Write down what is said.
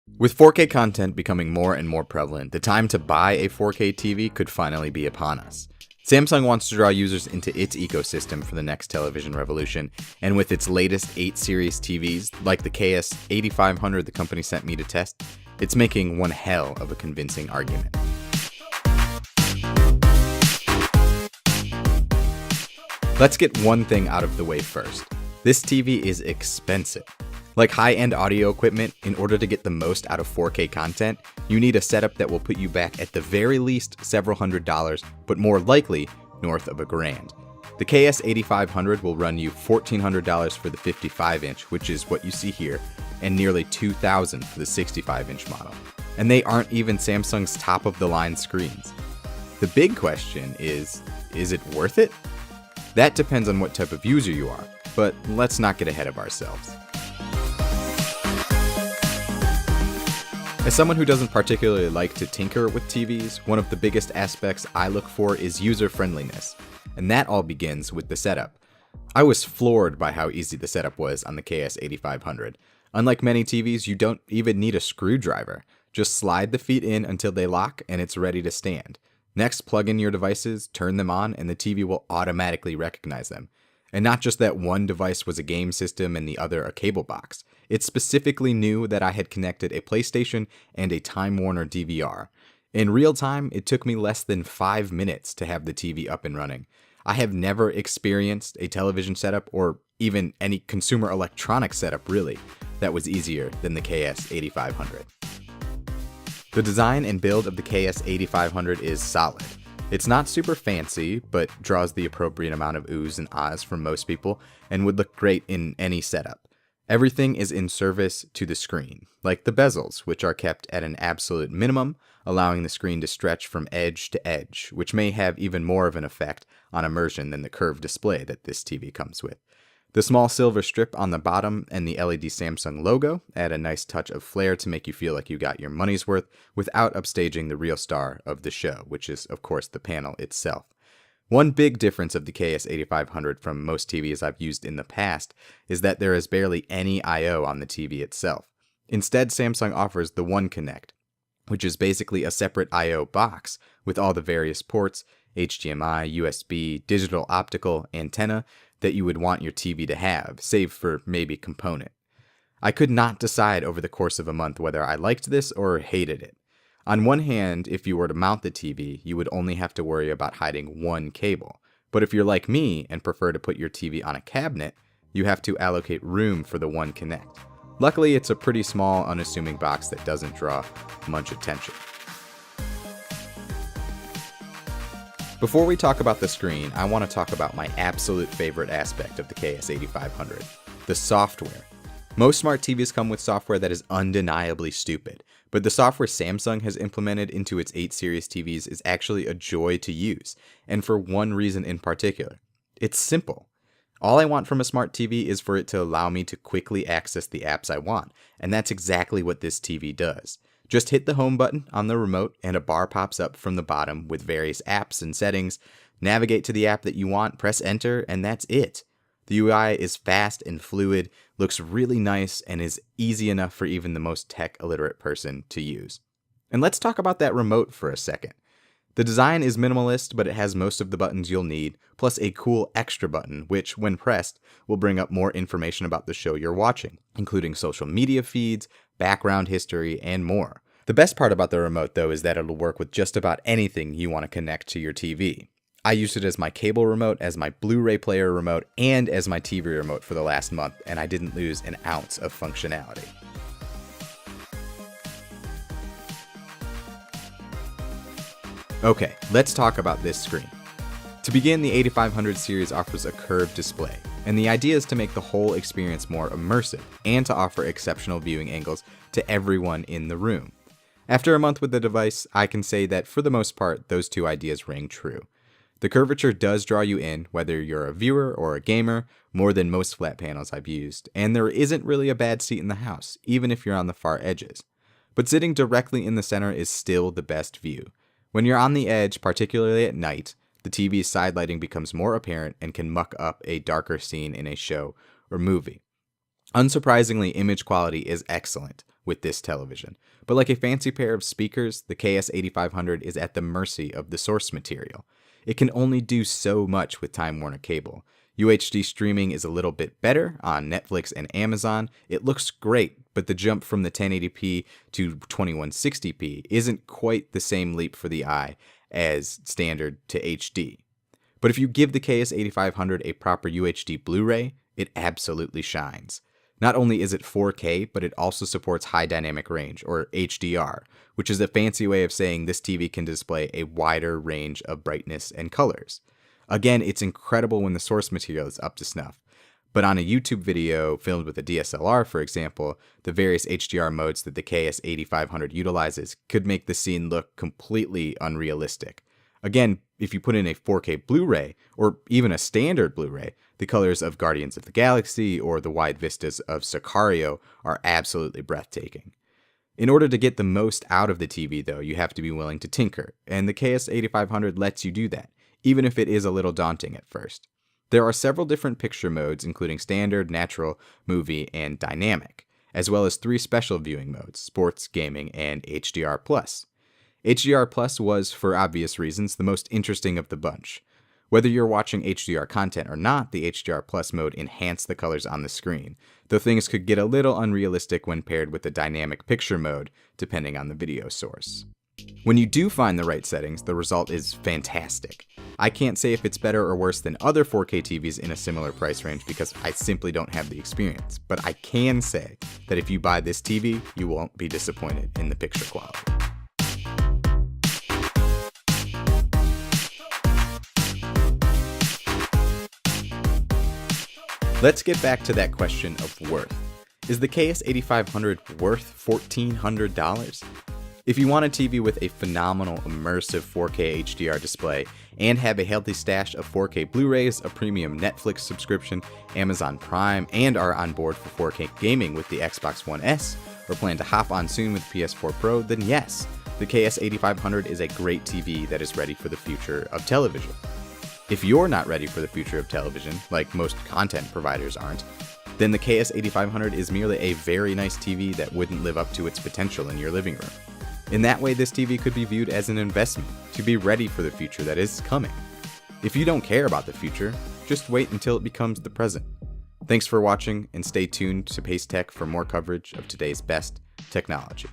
With 4K content becoming more and more prevalent, the time to buy a 4K TV could finally be upon us. Samsung wants to draw users into its ecosystem for the next television revolution, and with its latest 8 series TVs, like the KS8500 the company sent me to test, it's making one hell of a convincing argument. Let's get one thing out of the way first. This TV is expensive. Like high-end audio equipment, in order to get the most out of 4K content, you need a setup that will put you back at the very least several $100s, but more likely north of $1,000. The KS8500 will run you $1,400 for the 55-inch, which is what you see here, and nearly $2,000 for the 65-inch model. And they aren't even Samsung's top-of-the-line screens. The big question is it worth it? That depends on what type of user you are, but let's not get ahead of ourselves. As someone who doesn't particularly like to tinker with TVs, one of the biggest aspects I look for is user-friendliness, and that all begins with the setup. I was floored by how easy the setup was on the KS8500. Unlike many TVs, you don't even need a screwdriver. Just slide the feet in until they lock and it's ready to stand. Next, plug in your devices, turn them on, and the TV will automatically recognize them. And not just that one device was a game system and the other a cable box. It specifically knew that I had connected a PlayStation and a Time Warner DVR. In real time, it took me less than 5 minutes to have the TV up and running. I have never experienced a television setup, or even any consumer electronics setup really, that was easier than the KS8500. The design and build of the KS8500 is solid. It's not super fancy, but draws the appropriate amount of oohs and ahs from most people, and would look great in any setup. Everything is in service to the screen, like the bezels, which are kept at an absolute minimum, allowing the screen to stretch from edge to edge, which may have even more of an effect on immersion than the curved display that this TV comes with. The small silver strip on the bottom and the LED Samsung logo add a nice touch of flair to make you feel like you got your money's worth without upstaging the real star of the show, which is, of course, the panel itself. One big difference of the KS8500 from most TVs I've used in the past is that there is barely any I/O on the TV itself. Instead, Samsung offers the One Connect, which is basically a separate I/O box with all the various ports, HDMI, USB, digital optical, antenna, that you would want your TV to have, save for maybe component. I could not decide over the course of a month whether I liked this or hated it. On one hand, if you were to mount the TV, you would only have to worry about hiding one cable. But if you're like me and prefer to put your TV on a cabinet, you have to allocate room for the One Connect. Luckily, it's a pretty small, unassuming box that doesn't draw much attention. Before we talk about the screen, I want to talk about my absolute favorite aspect of the KS8500, the software. Most smart TVs come with software that is undeniably stupid, but the software Samsung has implemented into its 8 series TVs is actually a joy to use, and for one reason in particular. It's simple. All I want from a smart TV is for it to allow me to quickly access the apps I want, and that's exactly what this TV does. Just hit the home button on the remote and a bar pops up from the bottom with various apps and settings. Navigate to the app that you want, press enter, and that's it. The UI is fast and fluid, looks really nice, and is easy enough for even the most tech-illiterate person to use. And let's talk about that remote for a second. The design is minimalist, but it has most of the buttons you'll need, plus a cool extra button, which, when pressed, will bring up more information about the show you're watching, including social media feeds, background history, and more. The best part about the remote, though, is that it'll work with just about anything you want to connect to your TV. I used it as my cable remote, as my Blu-ray player remote, and as my TV remote for the last month, and I didn't lose an ounce of functionality. Okay, let's talk about this screen. To begin, the 8500 series offers a curved display, and the idea is to make the whole experience more immersive, and to offer exceptional viewing angles to everyone in the room. After a month with the device, I can say that for the most part, those two ideas ring true. The curvature does draw you in, whether you're a viewer or a gamer, more than most flat panels I've used, and there isn't really a bad seat in the house, even if you're on the far edges. But sitting directly in the center is still the best view. When you're on the edge, particularly at night, the TV's side lighting becomes more apparent and can muck up a darker scene in a show or movie. Unsurprisingly, image quality is excellent. with this television. But like a fancy pair of speakers, the KS8500 is at the mercy of the source material. It can only do so much with Time Warner Cable. UHD streaming is a little bit better on Netflix and Amazon. It looks great, but the jump from the 1080p to 2160p isn't quite the same leap for the eye as standard to HD. But if you give the KS8500 a proper UHD Blu-ray, it absolutely shines. Not only is it 4K, but it also supports high dynamic range, or HDR, which is a fancy way of saying this TV can display a wider range of brightness and colors. Again, it's incredible when the source material is up to snuff. But on a YouTube video filmed with a DSLR, for example, the various HDR modes that the KS8500 utilizes could make the scene look completely unrealistic. Again, if you put in a 4K Blu-ray, or even a standard Blu-ray, the colors of Guardians of the Galaxy or the wide vistas of Sicario are absolutely breathtaking. In order to get the most out of the TV, though, you have to be willing to tinker, and the KS8500 lets you do that, even if it is a little daunting at first. There are several different picture modes, including standard, natural, movie, and dynamic, as well as 3 special viewing modes, sports, gaming, and HDR+. HDR+ was, for obvious reasons, the most interesting of the bunch. Whether you're watching HDR content or not, the HDR+ mode enhanced the colors on the screen, though things could get a little unrealistic when paired with the dynamic picture mode, depending on the video source. When you do find the right settings, the result is fantastic. I can't say if it's better or worse than other 4K TVs in a similar price range because I simply don't have the experience, but I can say that if you buy this TV, you won't be disappointed in the picture quality. Let's get back to that question of worth. Is the KS8500 worth $1,400? If you want a TV with a phenomenal immersive 4K HDR display and have a healthy stash of 4K Blu-rays, a premium Netflix subscription, Amazon Prime, and are on board for 4K gaming with the Xbox One S, or plan to hop on soon with PS4 Pro, then yes, the KS8500 is a great TV that is ready for the future of television. If you're not ready for the future of television, like most content providers aren't, then the KS8500 is merely a very nice TV that wouldn't live up to its potential in your living room. In that way, this TV could be viewed as an investment, to be ready for the future that is coming. If you don't care about the future, just wait until it becomes the present. Thanks for watching, and stay tuned to Pace Tech for more coverage of today's best technology.